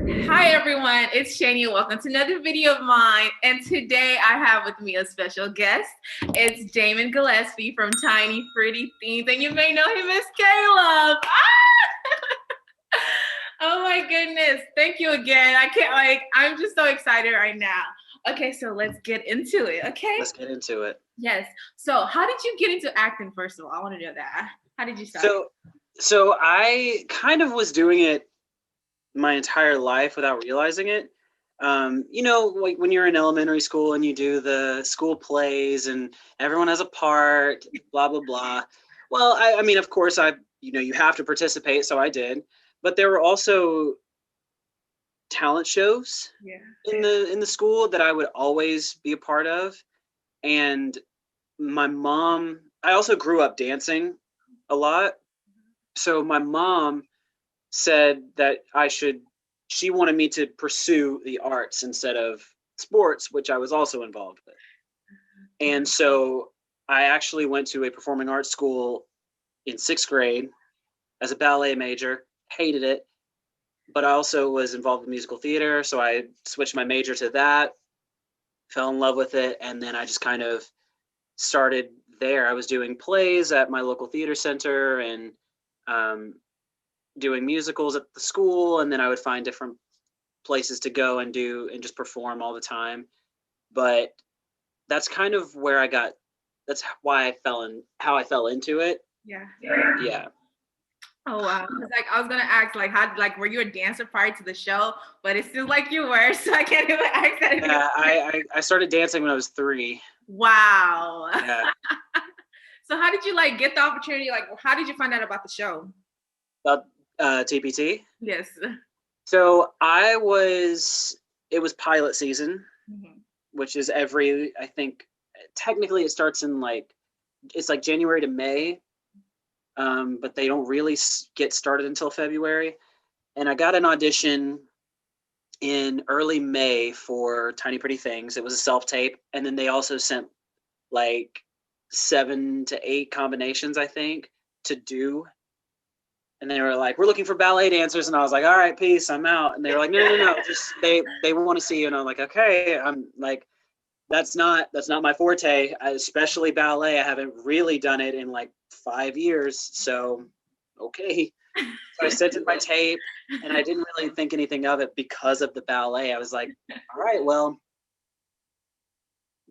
Hi everyone, it's Shani. Welcome to another video of mine. And today I have with me a special guest. It's Damon Gillespie from Tiny Pretty Things, and you may know him as Caleb. Oh my goodness. Thank you again. I'm just so excited right now. Okay, so let's get into it, okay? Let's get into it. Yes. So how did you get into acting, first of all? I want to know that. How did you start? So I kind of was doing it my entire life without realizing it. Like when you're in elementary school and you do the school plays and everyone has a part, blah, blah, blah. Well, I mean, of course, you have to participate, so I did. But there were also talent shows in the school that I would always be a part of. And my mom, I also grew up dancing a lot. So my mom said that she wanted me to pursue the arts instead of sports, which I was also involved with. And so I actually went to a performing arts school in 6th grade as a ballet major, hated it, but I also was involved with musical theater. So I switched my major to that, fell in love with it. And then I just kind of started there. I was doing plays at my local theater center and doing musicals at the school, and then I would find different places to go and do and just perform all the time. But that's kind of where that's how I fell into it. Yeah. Oh wow. I was gonna ask, were you a dancer prior to the show? But it seems like you were, so I can't even ask that. Yeah, I started dancing when I was 3. Wow. Yeah. So how did you get the opportunity? How did you find out about the show? About TPT? Yes. So it was pilot season, which is I think technically it starts in it's January to May, but they don't really get started until February. And I got an audition in early May for Tiny Pretty Things. It was a self-tape. And then they also sent 7 to 8 combinations, I think, to do. And they were like, we're looking for ballet dancers. And I was like, all right, peace, I'm out. And they were like, no, just they want to see you. And I'm like, okay. I'm like, that's not my forte, especially ballet. I haven't really done it in 5 years. So, okay. So I sent in my tape and I didn't really think anything of it because of the ballet. I was like, all right, well,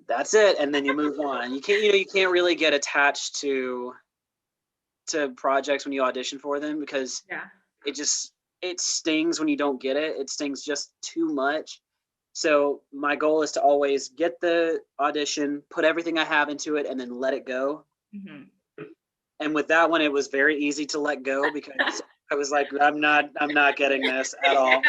that's it. And then you move on. You can't really get attached to projects when you audition for them because it stings when you don't get it. It stings just too much. So my goal is to always get the audition, put everything I have into it, and then let it go. And with that one, it was very easy to let go because I was like, I'm not getting this at all.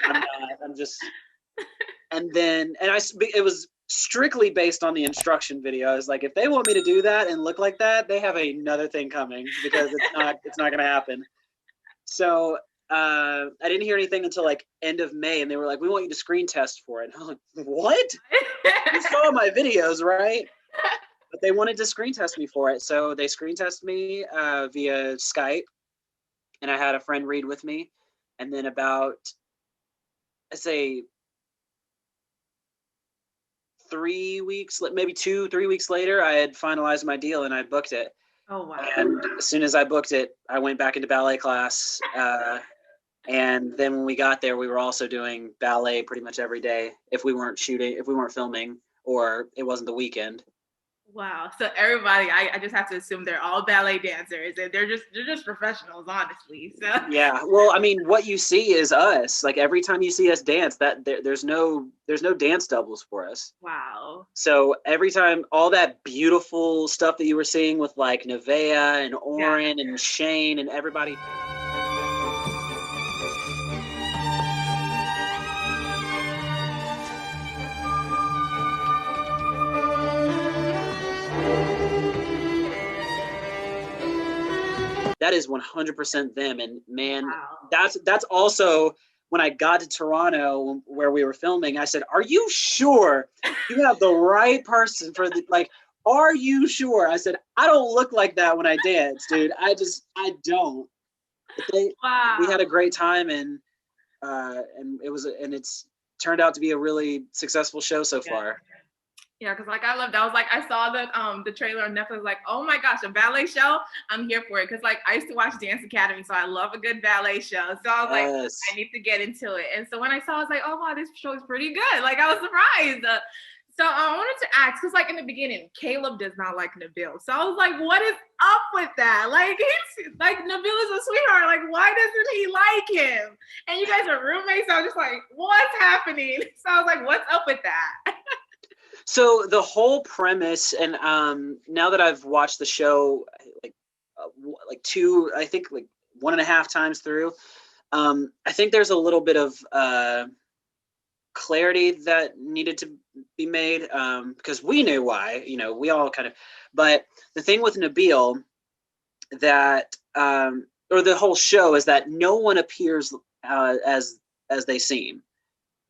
It was strictly based on the instruction video. I was like, if they want me to do that and look like that, they have another thing coming because it's not going to happen. So I didn't hear anything until end of May, and they were like, we want you to screen test for it. And I was like, what? You saw my videos, right? But they wanted to screen test me for it. So they screen tested me via Skype, and I had a friend read with me. And then about, I'd say 3 weeks, maybe 2-3 weeks later, I had finalized my deal and I booked it. Oh, wow. And as soon as I booked it, I went back into ballet class. And then when we got there, we were also doing ballet pretty much every day if we weren't filming, or it wasn't the weekend. Wow. So everybody, I just have to assume they're all ballet dancers. They're just professionals, honestly. So yeah. Well, I mean, what you see is us. Every time you see us dance, there's no dance doubles for us. Wow. So every time, all that beautiful stuff that you were seeing with Nevaeh and Oren and Shane and everybody. That is 100% them. And man, that's also when I got to Toronto where we were filming, I said, are you sure you have the right person for are you sure? I said, I don't look like that when I dance, dude. I don't. But we had a great time, and and it's turned out to be a really successful show so far. Yeah, because like I was like, I saw the trailer on Netflix, like, oh my gosh, a ballet show, I'm here for it. Because like I used to watch Dance Academy, so I love a good ballet show. So I was like, I need to get into it. And so when I saw, I was like, oh wow, this show is pretty good. Like I was surprised. So I wanted to ask, because like in the beginning, Caleb does not like Nabeel. So I was like, what is up with that? Like he's like, Nabeel is a sweetheart. Like why doesn't he like him? And you guys are roommates. So I was just like, what's happening? So I was like, what's up with that? So the whole premise, and now that I've watched the show like two, I think like 1.5 times through, I think there's a little bit of clarity that needed to be made, because we knew why, we all kind of, but the thing with Nabeel that, or the whole show, is that no one appears as they seem.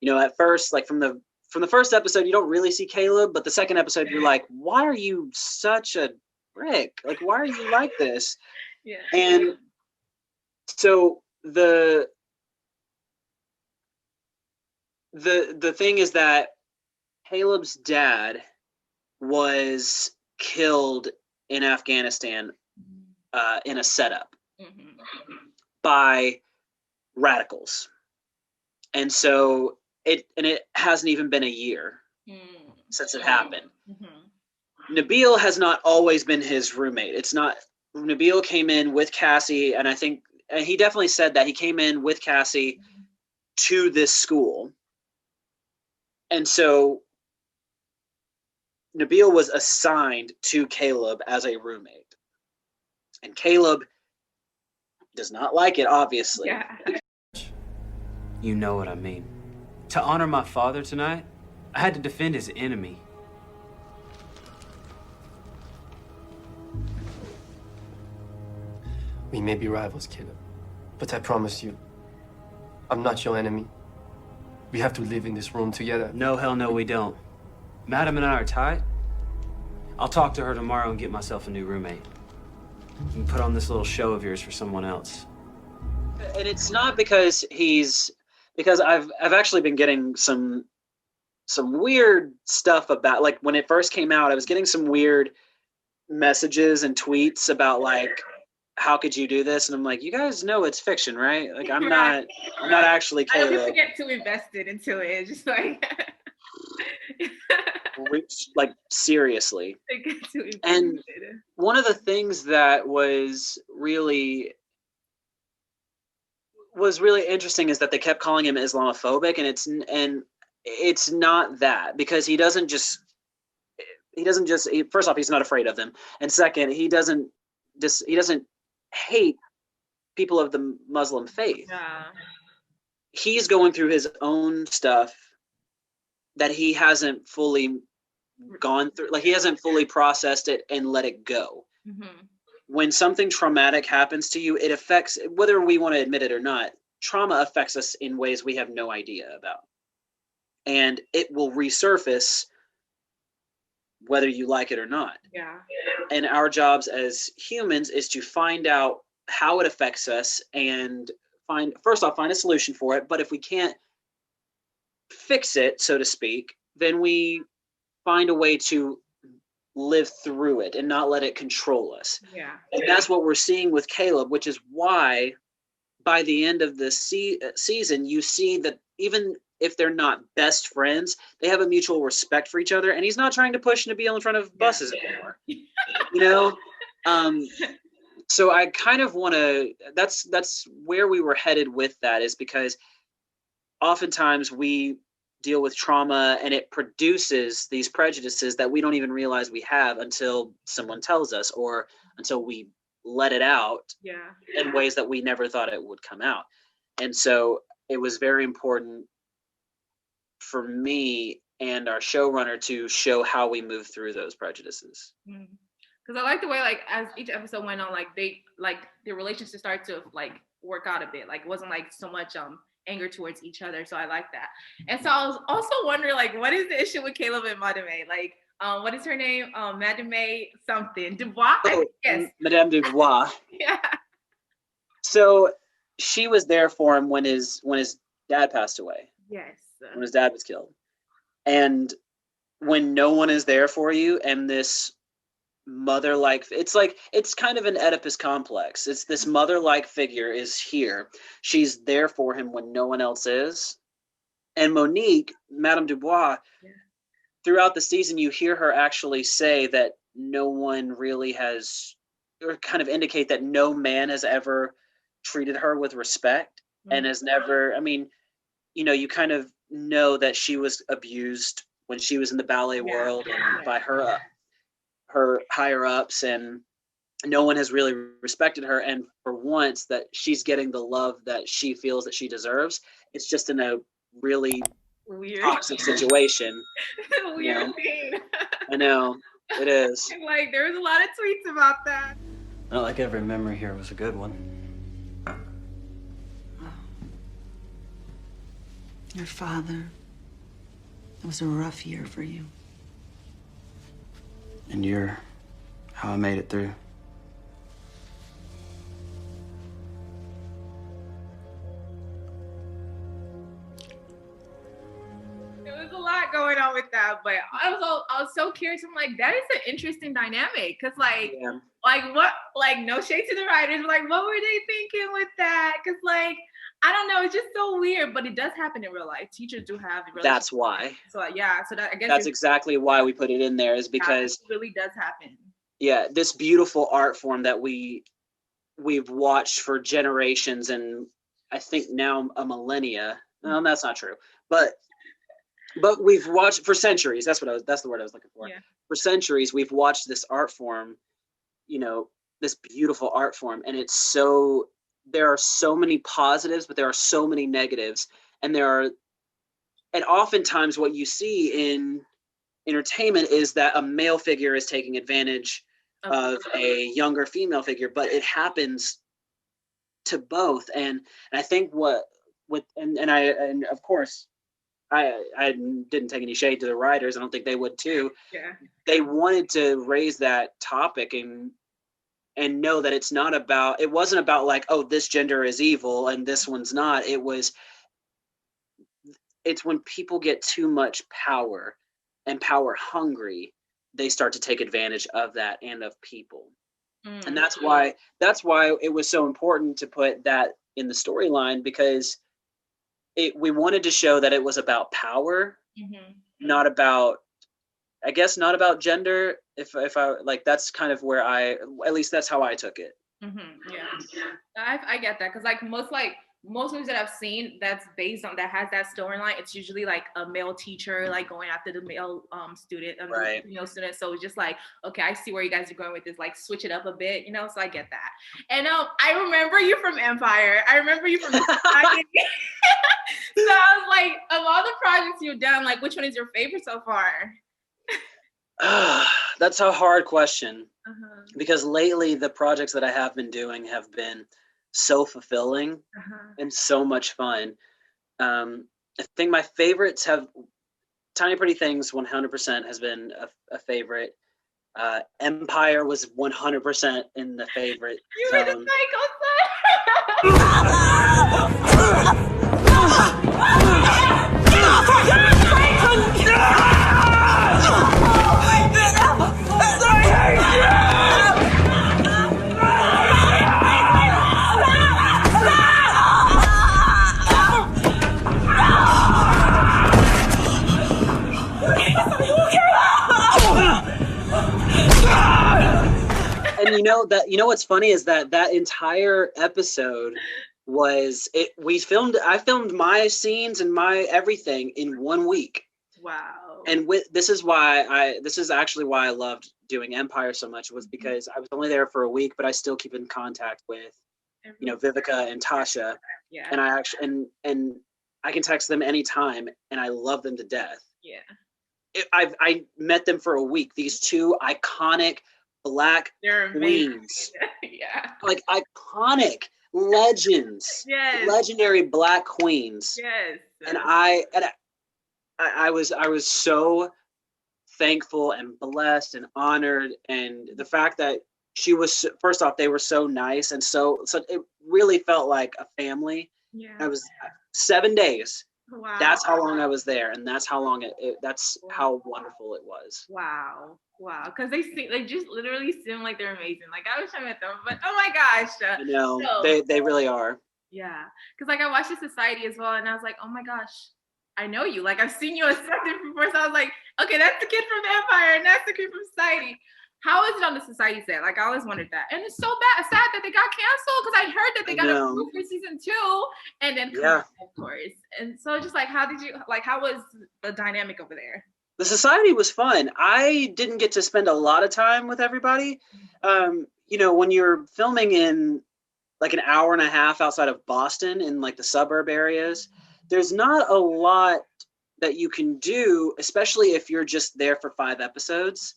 At first, like from the first episode, you don't really see Caleb, but the second episode, you're like, why are you such a prick? Like, why are you like this? Yeah. And so the thing is that Caleb's dad was killed in Afghanistan in a setup by radicals. And so it hasn't even been a year since it happened. Nabeel has not always been his roommate. It's not, Nabeel came in with Cassie, and I think he definitely said that he came in with Cassie to this school. And so Nabeel was assigned to Caleb as a roommate. And Caleb does not like it, obviously. Yeah. You know what I mean. To honor my father tonight, I had to defend his enemy. We may be rivals, Caleb, but I promise you, I'm not your enemy. We have to live in this room together. No, hell no, we don't. Madam and I are tight. I'll talk to her tomorrow and get myself a new roommate. You can put on this little show of yours for someone else. And it's not because because I've actually been getting some weird stuff about, like, when it first came out, I was getting some weird messages and tweets about, like, how could you do this? And I'm like, you guys know it's fiction, right? Like, I'm not actually Caleb. I don't get too invested into it. It's just like like, seriously. I get too invested. And one of the things that was really interesting is that they kept calling him Islamophobic, and it's not that, because he doesn't just first off, he's not afraid of them, and second, he doesn't hate people of the Muslim faith. Yeah. He's going through his own stuff that he hasn't fully gone through, like he hasn't fully processed it and let it go. When something traumatic happens to you, it affects, whether we want to admit it or not, trauma affects us in ways we have no idea about. And it will resurface whether you like it or not. Yeah. And our jobs as humans is to find out how it affects us and first off, find a solution for it. But if we can't fix it, so to speak, then we find a way to live through it and not let it control us. Yeah. And that's what we're seeing with Caleb, which is why by the end of the season, you see that even if they're not best friends, they have a mutual respect for each other. And he's not trying to push Nabeel in front of buses anymore. So I kind of want to, that's where we were headed with that, is because oftentimes we deal with trauma and it produces these prejudices that we don't even realize we have until someone tells us, or until we let it out in ways that we never thought it would come out. And so it was very important for me and our showrunner to show how we move through those prejudices. Because I like the way, like, as each episode went on, like, their relationship started to like work out a bit. Like, it wasn't like so much anger towards each other. So I like that. And so I was also wondering, like, what is the issue with Caleb and Madame? Like, what is her name? Madame something. Dubois? Yes. Madame Dubois. Yeah. So she was there for him when his dad passed away, Yes. when his dad was killed. And when no one is there for you, and this mother-like, it's kind of an Oedipus complex. It's this mother-like figure is here. She's there for him when no one else is. And Monique, Madame Dubois, throughout the season, you hear her actually say that no one really has, or kind of indicate that no man has ever treated her with respect, and has never, I mean, you know, you kind of know that she was abused when she was in the ballet world and by her higher ups, and no one has really respected her. And for once that she's getting the love that she feels that she deserves, it's just in a really Weird. toxic situation. Weird thing. I know, it is. Like, there was a lot of tweets about that. Not like every memory here was a good one. Your father, it was a rough year for you. And you're how I made it through. There was a lot going on with that, but I was so curious. I'm like, that is an interesting dynamic, because like what, like, no shade to the writers, like, what were they thinking with that? Because like, I don't know, it's just so weird, but it does happen in real life. Teachers do have That's why. So yeah, so that, I guess that's exactly why we put it in there, is because it really does happen. Yeah, this beautiful art form that we've watched for generations, and I think now a millennia. No, that's not true, but we've watched for centuries. That's the word I was looking for. Yeah. For centuries, we've watched this art form, you know, this beautiful art form, and there are so many positives, but there are so many negatives, and oftentimes what you see in entertainment is that a male figure is taking advantage of a younger female figure, but it happens to both. And I think and of course I didn't take any shade to the writers. I don't think they would too. Yeah. They wanted to raise that topic and know that it wasn't about like, oh, this gender is evil and this one's not. It's when people get too much power and power hungry, they start to take advantage of that and of people. And that's why it was so important to put that in the storyline, because we wanted to show that it was about power, not about gender. If I like, that's kind of where at least that's how I took it. Yeah, I get that, because like most movies that I've seen that has that storyline, it's usually like a male teacher like going after the male student, right. Female student. So it's just like, okay, I see where you guys are going with this, like switch it up a bit, you know. So I get that. And I remember you from Empire. I remember you from So I was like, of all the projects you've done, like, which one is your favorite so far? That's a hard question, because lately the projects that I have been doing have been so fulfilling and so much fun. I think my favorites have Tiny Pretty Things 100% has been a favorite. Empire was 100% in the favorite. You were the psycho And you know what's funny is that entire episode I filmed my scenes and my everything in 1 week. Wow. And this is actually why I loved doing Empire so much, was because I was only there for a week, but I still keep in contact with, Vivica and Tasha. Yeah. And I actually, and I can text them anytime, and I love them to death. Yeah. I met them for a week. These two iconic Black queens. Yeah. Like iconic legends. Yes. Legendary Black queens. Yes. And I was so thankful and blessed and honored, and the fact that first off, they were so nice, and so it really felt like a family. Yeah. I was 7 days. Wow. That's how long I was there, and that's how long that's how wonderful it was. Wow. Because they just literally seem like they're amazing. Like I wish I met them, but oh my gosh. I know, So, they really are. yeah. Because like I watched the Society as well, and I was like, oh my gosh, I know you. Like I've seen you on something before, so I was like, okay, that's the kid from the Empire, and that's the kid from Society. How is it on the Society set? Like I always wondered that, and it's so sad that they got canceled because I heard that they got approved for season 2, and then of course. And so just like, how was the dynamic over there? The Society was fun. I didn't get to spend a lot of time with everybody. When you're filming in like an hour and a half outside of Boston in like the suburb areas, there's not a lot that you can do, especially if you're just there for 5 episodes.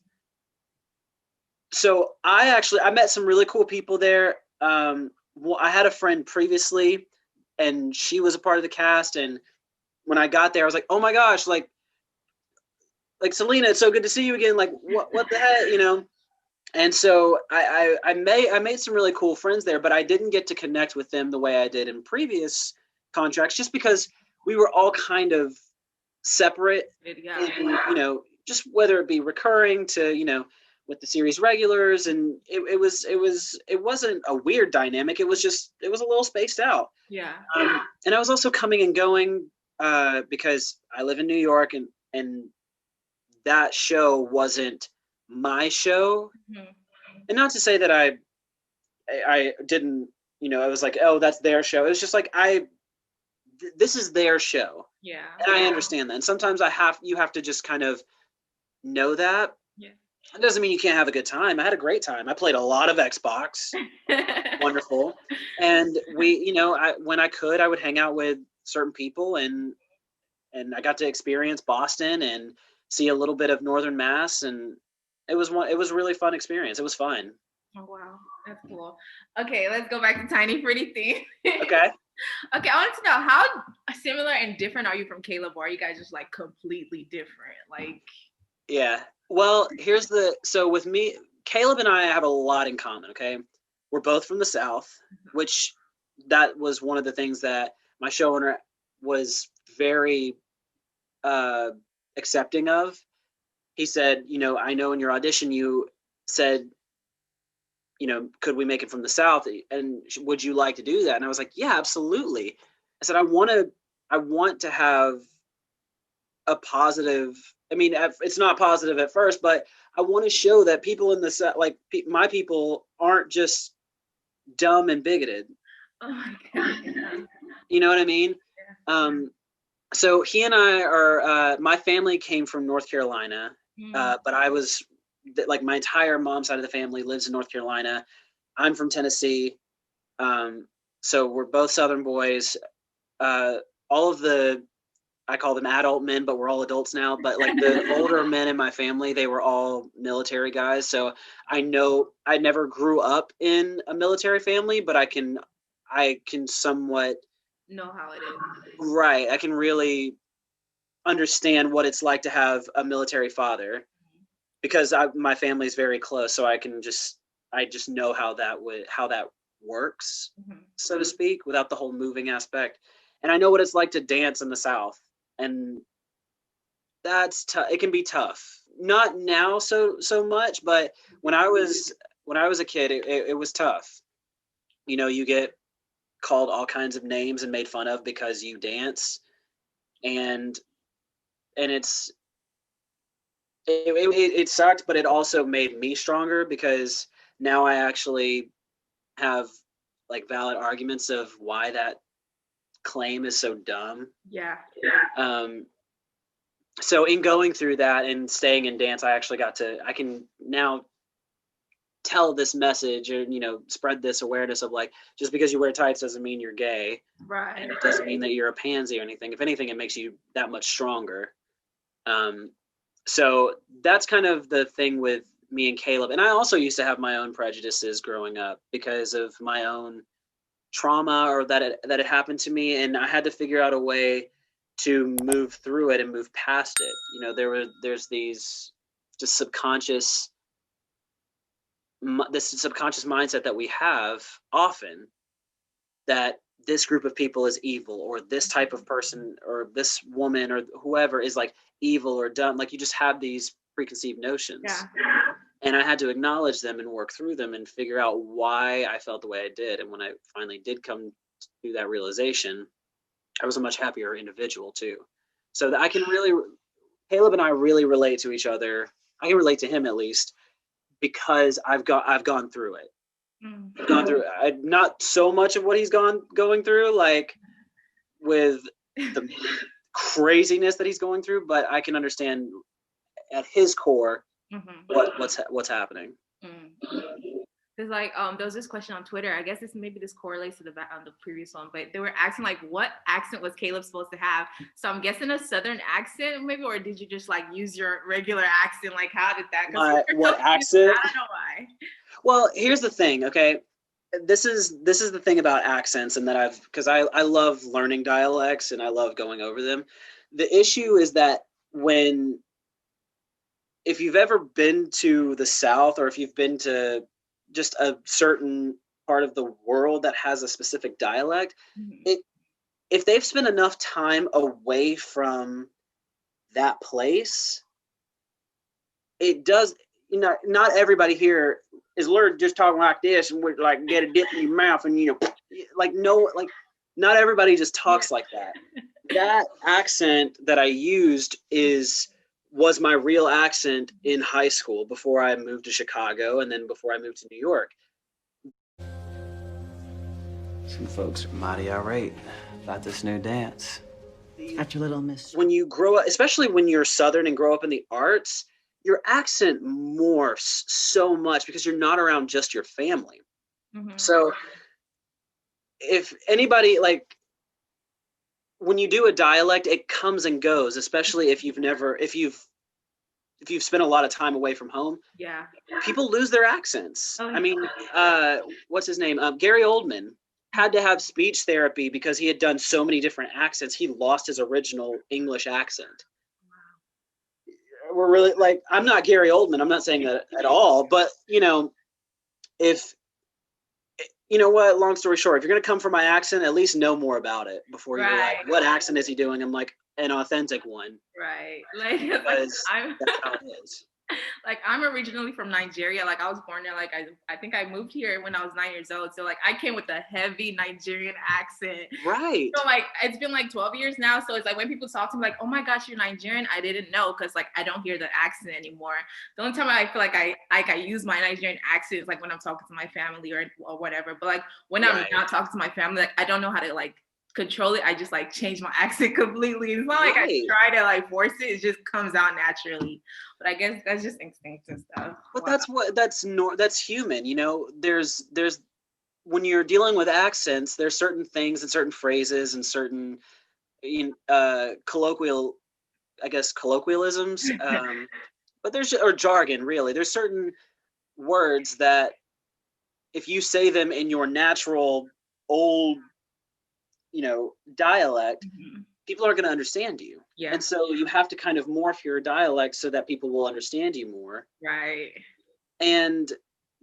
So I met some really cool people there. I had a friend previously, and she was a part of the cast. And when I got there, I was like, oh my gosh, like Selena, it's so good to see you again. Like what the heck, And so I made some really cool friends there, but I didn't get to connect with them the way I did in previous contracts, just because we were all kind of separate. And, just whether it be recurring to, with the series regulars, and it wasn't a weird dynamic. It was a little spaced out. Yeah. And I was also coming and going because I live in New York, and that show wasn't my show. Mm-hmm. And not to say that I didn't, I was like, oh, that's their show. It was just like, this is their show. Yeah. And I understand that. And sometimes you have to just kind of know that. Yeah. It doesn't mean you can't have a good time. I had a great time. I played a lot of Xbox. Wonderful. And we, when I could, I would hang out with certain people, and I got to experience Boston and see a little bit of Northern Mass, and it was a really fun experience. It was fun. Oh wow, that's cool. Okay, let's go back to Tiny Pretty Thing. Okay. Okay, I wanted to know, how similar and different are you from Caleb, or are you guys just like completely different? Like, yeah. Well, so with me, Caleb and I have a lot in common. Okay, we're both from the South, which that was one of the things that my showrunner was very accepting of. He said, I know in your audition you said, could we make it from the South, and would you like to do that? And I was like, yeah, absolutely. I said, I want to have a positive, it's not positive at first, but I want to show that people in the South, like my people, aren't just dumb and bigoted. Oh my God. You know what I mean? Yeah. So he and I are, my family came from North Carolina, but I was, like, my entire mom's side of the family lives in North Carolina. I'm from Tennessee. So we're both Southern boys. All of the, I call them adult men, but we're all adults now. But like the older men in my family, they were all military guys. So I know I never grew up in a military family, but I can somewhat know how it is. Right. I can really understand what it's like to have a military father, because my family is very close. So I just know how that works, so to speak, without the whole moving aspect. And I know what it's like to dance in the South, and that's tough. It can be tough. Not now so much, but when I was a kid, it was tough. You get called all kinds of names and made fun of because you dance, and it sucked, but it also made me stronger, because now I actually have like valid arguments of why that claim is so dumb. Yeah. So in going through that and staying in dance, I can now tell this message, or spread this awareness of, like, just because you wear tights doesn't mean you're gay. Right. And it doesn't mean that you're a pansy or anything. If anything, it makes you that much stronger. So that's kind of the thing with me and Caleb. And I also used to have my own prejudices growing up because of my own trauma, or that it happened to me, and I had to figure out a way to move through it and move past it. There's these just subconscious mindset that we have often, that this group of people is evil, or this type of person or this woman or whoever is like evil or dumb. Like you just have these preconceived notions. Yeah. And I had to acknowledge them and work through them and figure out why I felt the way I did. And when I finally did come to that realization, I was a much happier individual too. So that I can really, Caleb and I really relate to each other. I can relate to him at least because I've gone through it. I've gone through not so much of what he's going through, like with the craziness that he's going through, but I can understand at his core what's happening. There's like there was this question on Twitter. I guess this correlates to the previous one, but they were asking like what accent was Caleb supposed to have. So I'm guessing a Southern accent maybe, or did you just like use your regular accent? Like how did that? What accent? I don't know why. Well, here's the thing. Okay, this is the thing about accents, and that because I love learning dialects and I love going over them. The issue is that if you've ever been to the South, or if you've been to just a certain part of the world that has a specific dialect, if they've spent enough time away from that place, it does, not everybody here is learned just talking like this and would like get a dip in your mouth and not everybody just talks like that. That accent that I used was my real accent in high school before I moved to Chicago and then before I moved to New York. Some folks are mighty irate about this new dance. After Little Miss. When you grow up, especially when you're Southern and grow up in the arts, your accent morphs so much because you're not around just your family. So if anybody, like, when you do a dialect, it comes and goes, especially if you've spent a lot of time away from home. Yeah. People lose their accents. Oh, I mean, what's his name? Gary Oldman had to have speech therapy because he had done so many different accents. He lost his original English accent. Wow. We're really like, I'm not Gary Oldman. I'm not saying that at all, but what, long story short, if you're going to come for my accent, at least know more about it before you're like, what accent is he doing? I'm like, an authentic one. Right. Like that's how it is. Like I'm originally from Nigeria. Like I was born there. Like I think I moved here when I was 9 years old. So like I came with a heavy Nigerian accent. Right. So like it's been like 12 years now. So it's like when people talk to me like, oh my gosh, you're Nigerian. I didn't know because like I don't hear the accent anymore. The only time I feel like I use my Nigerian accent is like when I'm talking to my family or whatever. But like when I'm not talking to my family, like I don't know how to like control it. I just like change my accent completely. It's not like I try to like force it. It just comes out naturally. But I guess that's just instinct and stuff. But that's human. There's when you're dealing with accents, there's certain things and certain phrases and certain colloquialisms. But or jargon really. There's certain words that if you say them in your natural old dialect, people aren't going to understand you. Yeah. And so you have to kind of morph your dialect so that people will understand you more. Right. And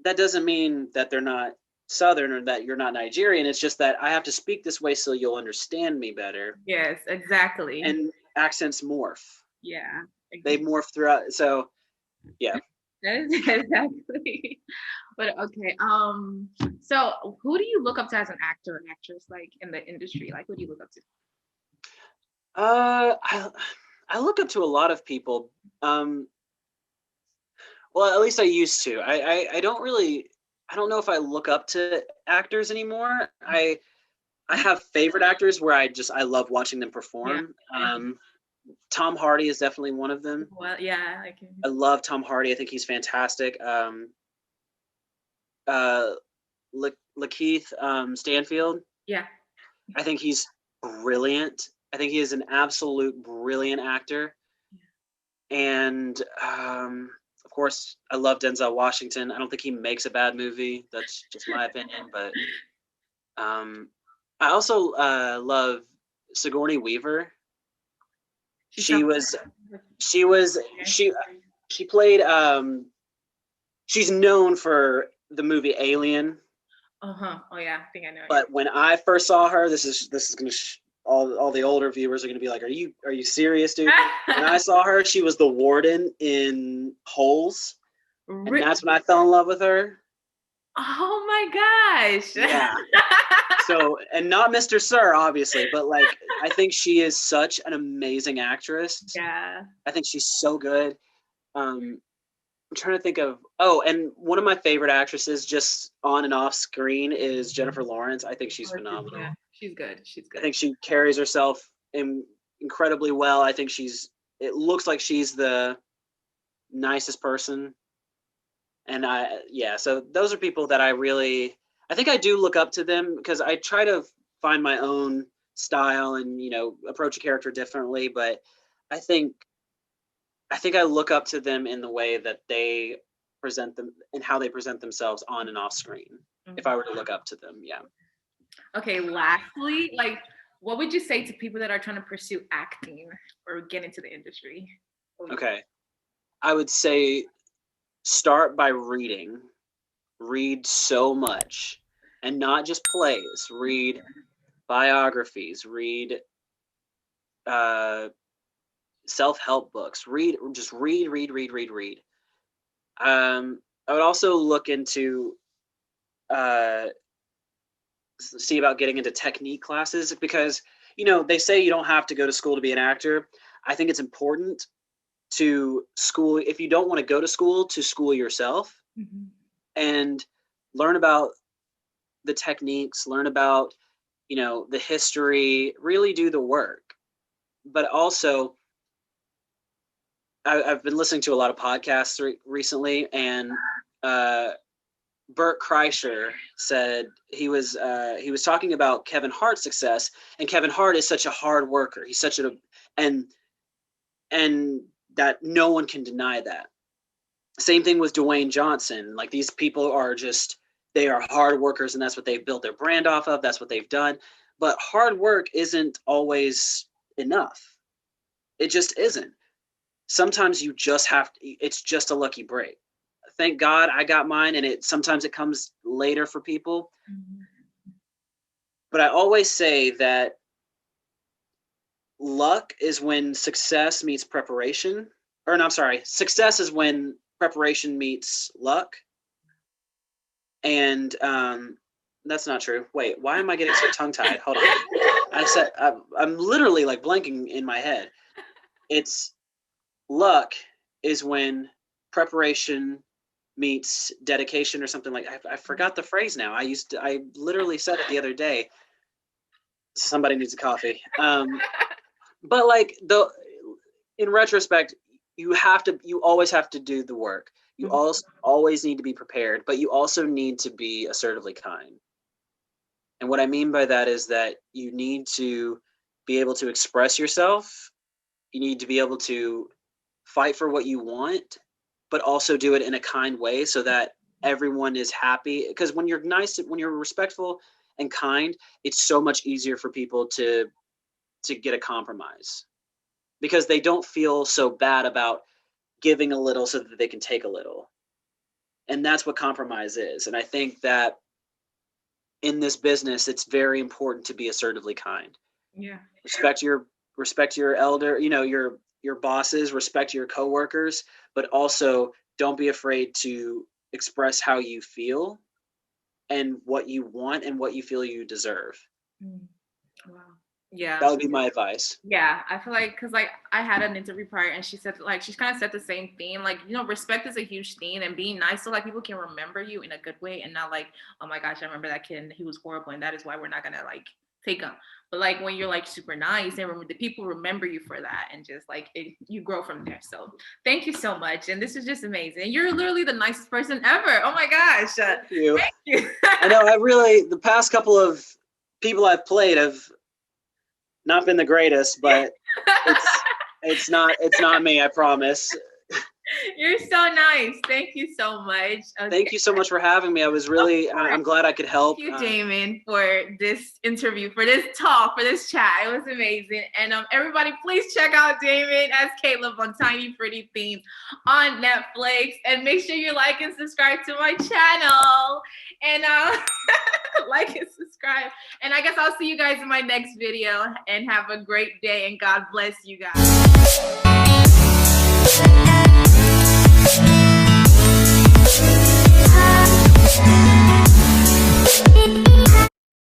that doesn't mean that they're not Southern or that you're not Nigerian. It's just that I have to speak this way so you'll understand me better. Yes, exactly. And accents morph. Yeah. Exactly. They morph throughout. So, yeah. Exactly. But okay. So who do you look up to as an actor or actress, like in the industry? Like, who do you look up to? I look up to a lot of people. Well, at least I used to. I don't know if I look up to actors anymore. I have favorite actors where I love watching them perform. Yeah. Tom Hardy is definitely one of them. Well, yeah, I love Tom Hardy. I think he's fantastic. Lakeith Stanfield. Yeah. I think he's brilliant. I think he is an absolute brilliant actor. Yeah. And of course, I love Denzel Washington. I don't think he makes a bad movie. That's just my opinion. But I also love Sigourney Weaver. She played she's known for the movie Alien. Oh yeah, I think I know. But when I first saw her, this is gonna all the older viewers are gonna be like, are you serious, dude? When I saw her, she was the warden in Holes, and that's when I fell in love with her. Oh my gosh. Yeah. So, and not Mr. Sir, obviously, but like, I think she is such an amazing actress. Yeah. I think she's so good. I'm trying to think of, and one of my favorite actresses just on and off screen is Jennifer Lawrence. I think she's phenomenal. Yeah, she's good. She's good. I think she carries herself incredibly well. I think it looks like she's the nicest person. And so those are people that I think I do look up to them because I try to find my own style and, approach a character differently. But I think I look up to them in the way that they present them and how they present themselves on and off screen. If I were to look up to them, yeah. Okay, lastly, like, what would you say to people that are trying to pursue acting or get into the industry? Okay. I would say start by reading. Read so much, and not just plays. Read biographies. Read self-help books. Read. I would also look into see about getting into technique classes because they say you don't have to go to school to be an actor. I think it's important to school if you don't want to go to school yourself. Mm-hmm. And learn about the techniques, learn about the history, really do the work. But also I've been listening to a lot of podcasts recently, and Bert Kreischer said he was talking about Kevin Hart's success, and Kevin Hart is such a hard worker. He's such and that no one can deny that. Same thing with Dwayne Johnson. Like, these people are they are hard workers, and that's what they've built their brand off of. That's what they've done. But hard work isn't always enough. It just isn't. Sometimes you just it's just a lucky break. Thank God I got mine, and sometimes it comes later for people. Mm-hmm. But I always say that luck is when success meets preparation. Or no, I'm sorry. Success is when preparation meets luck. And that's not true. Wait, why am I getting so tongue-tied? Hold on. I'm literally like blanking in my head. It's luck is when preparation meets dedication or something like I forgot the phrase now. I literally said it the other day. Somebody needs a coffee. But like in retrospect, you always have to do the work. You always need to be prepared, but you also need to be assertively kind. And what I mean by that is that you need to be able to express yourself. You need to be able to fight for what you want, but also do it in a kind way so that everyone is happy. Because when you're nice, when you're respectful and kind, it's so much easier for people to get a compromise because they don't feel so bad about giving a little so that they can take a little. And that's what compromise is. And I think that in this business, it's very important to be assertively kind. Yeah. Respect your elder, your bosses, respect your coworkers, but also don't be afraid to express how you feel and what you want and what you feel you deserve. Wow. Yeah. That would be my advice. Yeah. I feel like, cause like I had an interview prior and she said like, she kind of said the same thing. Like, respect is a huge thing and being nice so like people can remember you in a good way and not like, oh my gosh, I remember that kid and he was horrible and that is why we're not going to like take him. But like when you're like super nice and the people remember you for that and just like you grow from there. So thank you so much. And this is just amazing. You're literally the nicest person ever. Oh my gosh. Thank you. Thank you. I know the past couple of people I've played have not been the greatest, but it's not me, I promise. You're so nice. Thank you so much. Okay. Thank you so much for having me. I was really, I'm glad I could help. Thank you, Damon, for this interview, for this talk, for this chat. It was amazing. And everybody, please check out Damon as Caleb on Tiny Pretty Themes on Netflix. And make sure you like and subscribe to my channel. And like and subscribe. And I guess I'll see you guys in my next video. And have a great day. And God bless you guys.